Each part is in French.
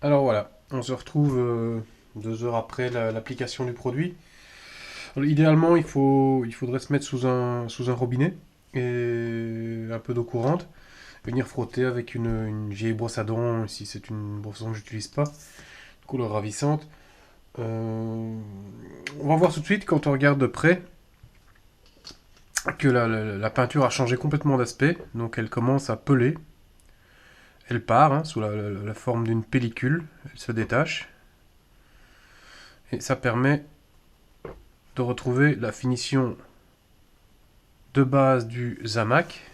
Alors voilà, on se retrouve 2 heures après l'application du produit. Alors, idéalement, il faudrait se mettre sous un robinet et un peu d'eau courante. Venir frotter avec une vieille brosse à dents, si c'est une brosse à dents que j'utilise pas, couleur ravissante. Euh, on va voir tout de suite, quand on regarde de près, que la peinture a changé complètement d'aspect. Donc elle commence à peler. Elle part sous la forme d'une pellicule. Elle se détache. Et ça permet de retrouver la finition de base du Zamac.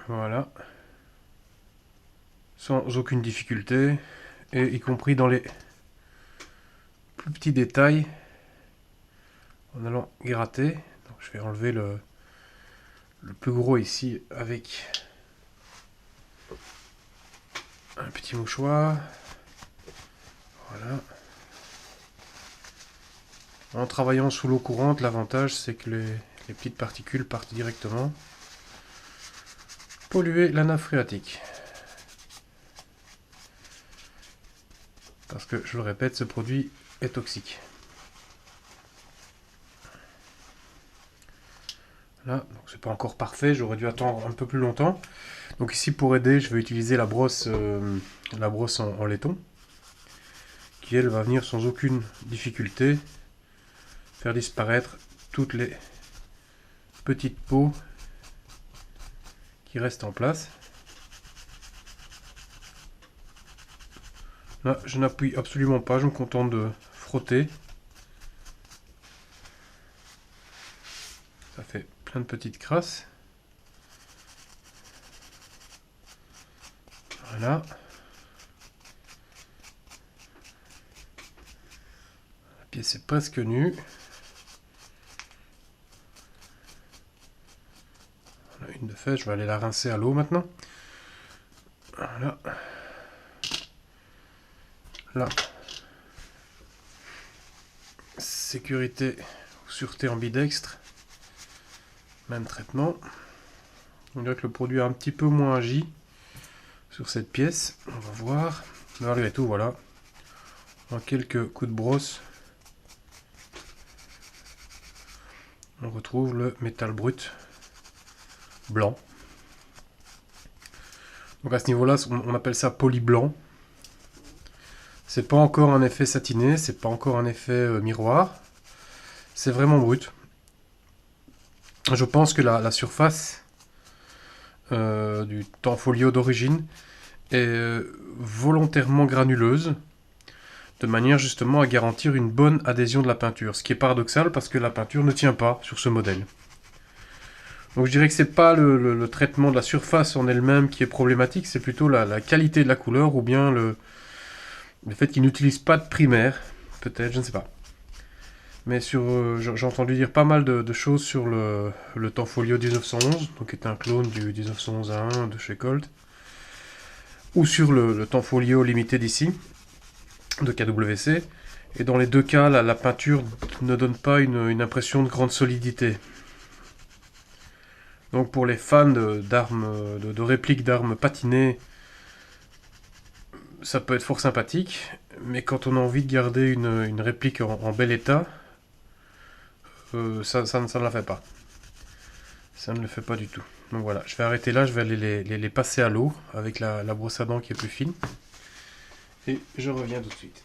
Voilà. Sans aucune difficulté. Et y compris dans les plus petits détails. En allant gratter. Donc je vais enlever le plus gros ici avec un petit mouchoir. Voilà. En travaillant sous l'eau courante, l'avantage c'est que les petites particules partent directement polluer la nappe phréatique. Parce que, je le répète, ce produit est toxique. Là, donc c'est pas encore parfait, j'aurais dû attendre un peu plus longtemps. Donc ici, pour aider, je vais utiliser la brosse en laiton, qui elle va venir sans aucune difficulté faire disparaître toutes les petites peaux qui restent en place. Là, je n'appuie absolument pas, je me contente de frotter. Ça fait plein de petites crasses. Voilà. La pièce est presque nue. Voilà, une de fait, je vais aller la rincer à l'eau maintenant. Voilà. Là. Sécurité ou sûreté ambidextre. Même traitement. On dirait que le produit a un petit peu moins agi sur cette pièce. On va voir. Malgré tout, voilà. En quelques coups de brosse, on retrouve le métal brut blanc. Donc à ce niveau-là, on appelle ça poly blanc. C'est pas encore un effet satiné, c'est pas encore un effet miroir. C'est vraiment brut. Je pense que la surface du Tanfolio d'origine est volontairement granuleuse, de manière justement à garantir une bonne adhésion de la peinture. Ce qui est paradoxal parce que la peinture ne tient pas sur ce modèle. Donc je dirais que c'est pas le traitement de la surface en elle-même qui est problématique, c'est plutôt la qualité de la couleur ou bien le fait qu'il n'utilise pas de primaire, peut-être, je ne sais pas. Mais j'ai entendu dire pas mal de choses sur le Tanfolio 1911, donc qui est un clone du 1911-1 de chez Colt, ou sur le Tanfolio Limited ici, de KWC. Et dans les deux cas, la peinture ne donne pas une impression de grande solidité. Donc pour les fans d'armes, de répliques d'armes patinées, ça peut être fort sympathique, mais quand on a envie de garder une réplique en bel état, ça ne la fait pas. Ça ne le fait pas du tout. Donc voilà, je vais arrêter là, je vais aller les passer à l'eau avec la brosse à dents qui est plus fine. Et je reviens tout de suite.